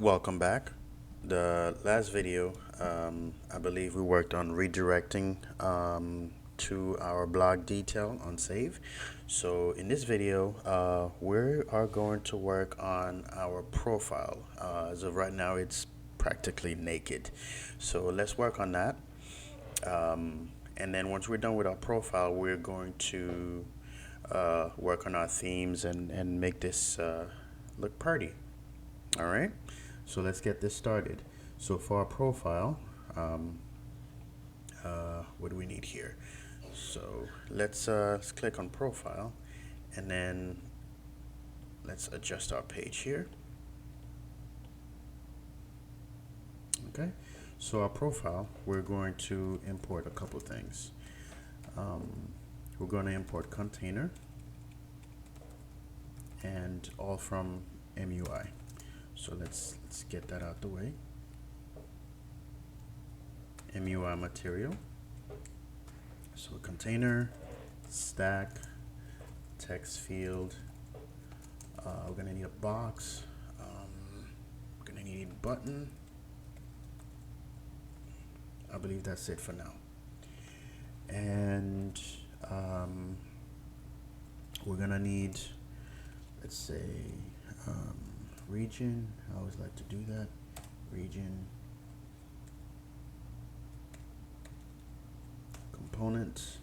Welcome back. The last video, I believe we worked on redirecting to our blog detail on save. So in this video, we are going to work on our profile. As of right now, it's practically naked. So let's work on that. And then once we're done with our profile, we're going to work on our themes and make this look pretty. All right, so let's get this started. So for our profile, what do we need here? So let's click on profile, and then let's adjust our page here. Okay, so our profile, we're going to import a couple things. We're going to import container and all from MUI. So let's get that out the way. MUI material. So container, stack, text field. We're gonna need a box. We're gonna need a button. I believe that's it for now. And we're gonna need, let's say, region. I always like to do that. Region, component,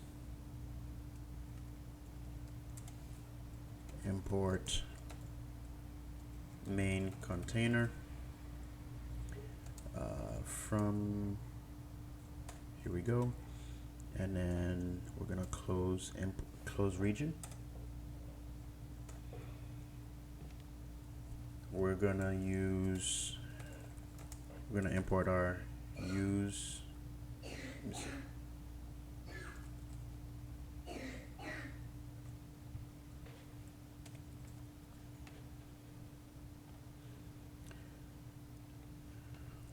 import main container from, here we go, and then we're gonna close region. We're gonna import our use. Let me see.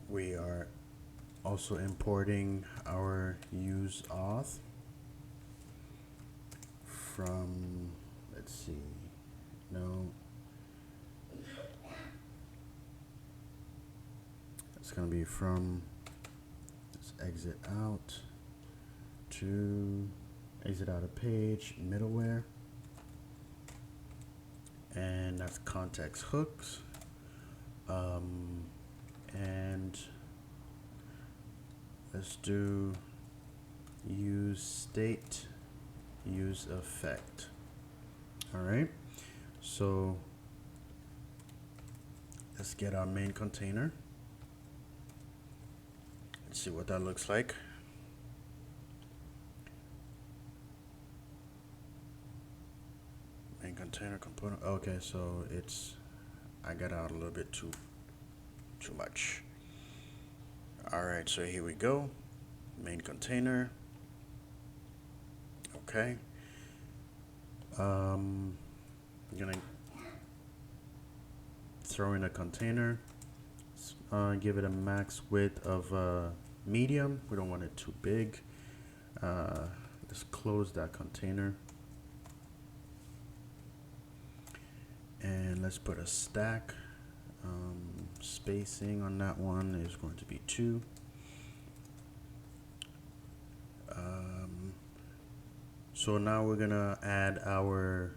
We are also importing our use auth from, let's see, no. It's going to be from, let's exit out to exit out of page, middleware, and that's context hooks, and let's do use state, use effect. All right, so let's get our main container. See what that looks like. Main container component. Okay, so it's, I got out a little bit too much. All right, so here we go. Main container. Okay. I'm gonna throw in a container. Give it a max width of medium. We don't want it too big. Let's close that container. And let's put a stack. Spacing on that one is going to be 2. So now we're gonna add our,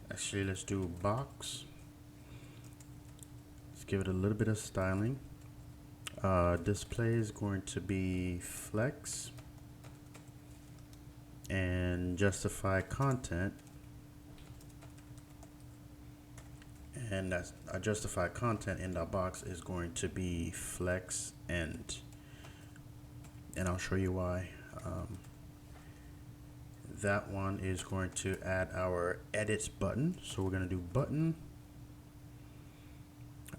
actually let's do box. Let's give it a little bit of styling. Display is going to be flex, and justify content, and that's justify content in the box is going to be flex end, and I'll show you why. That one is going to add our edits button, so we're going to do button,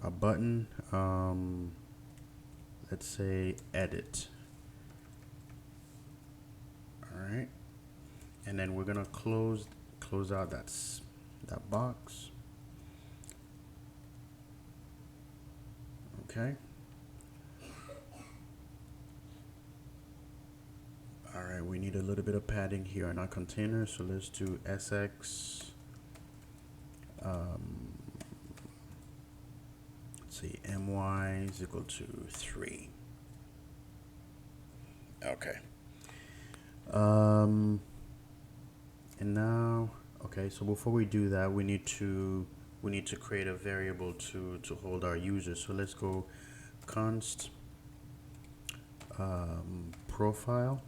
a button, let's say edit. All right, and then we're gonna close out that box. Okay. All right, we need a little bit of padding here in our container, so let's do SX let's see, my is equal to 3. Okay. And now, okay, so before we do that, we need to create a variable to hold our user. So let's go const profile,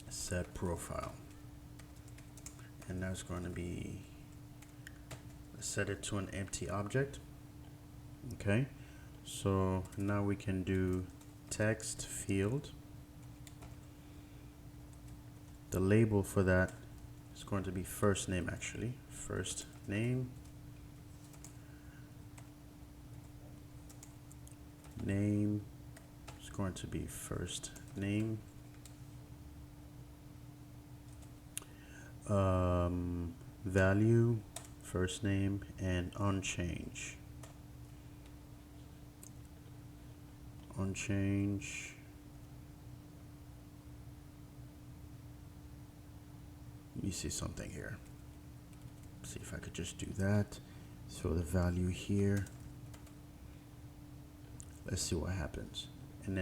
set profile, and that's going to be, set it to an empty object. Okay, so now we can do text field. The label for that is going to be first name, actually. First name. Name is going to be first name. Value, first name, and unchange. Unchange. Let me see something here. See if I could just do that. Throw the value here. Let's see what happens. And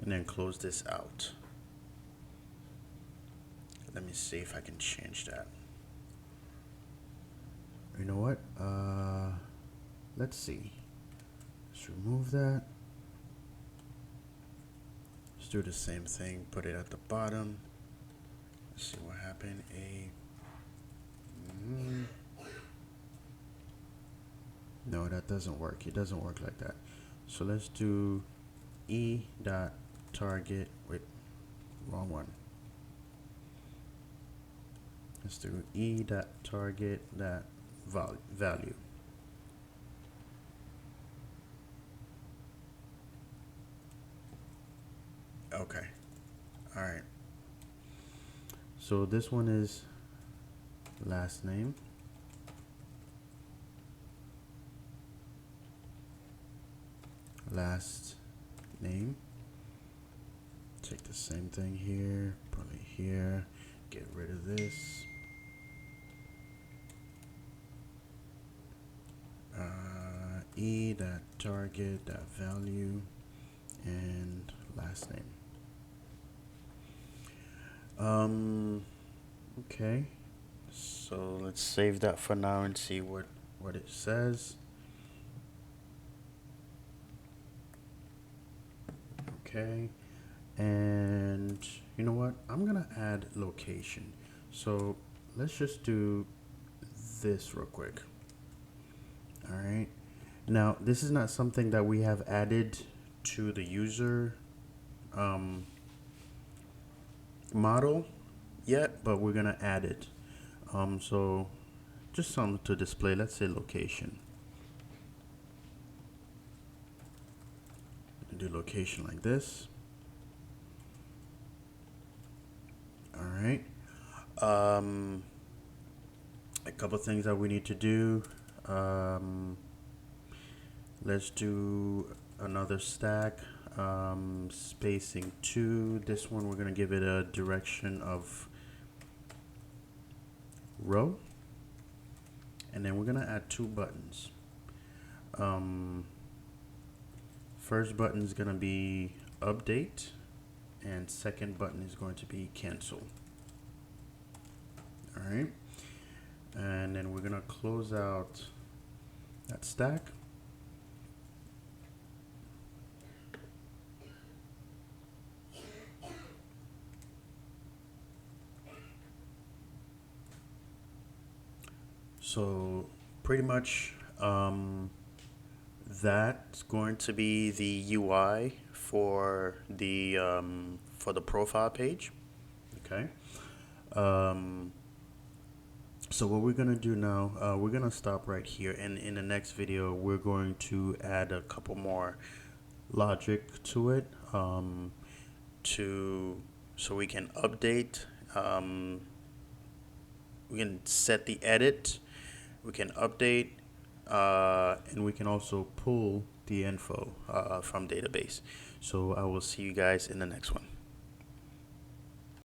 then close this out. Let me see if I can change that. You know what? Let's see. Let's remove that. Let's do the same thing. Put it at the bottom. Let's see what happened. No, that doesn't work. It doesn't work like that. So let's do e.target. Wait, wrong one. Let's do e.target.value. Okay. All right. So this one is last name. Last name. Take the same thing here, put it here, get rid of this. E.target.value and last name. Okay, so let's save that for now and see what it says. Okay, and you know what? I'm gonna add location. So let's just do this real quick. All right. Now, this is not something that we have added to the user model yet, but we're gonna add it. So just something to display. Let's say location. Do location like this. All right. A couple things that we need to do. Let's do another stack. Spacing 2. This one we're gonna give it a direction of row, and then we're gonna add 2 buttons. First button is gonna be update, and second button is going to be cancel. All right, and then we're gonna close out that stack. So pretty much that's going to be the UI for the profile page. Okay. So what we're gonna do now, we're gonna stop right here, and in the next video we're going to add a couple more logic to it, so we can update, we can set the edit, we can update, and we can also pull the info from database. So I will see you guys in the next one.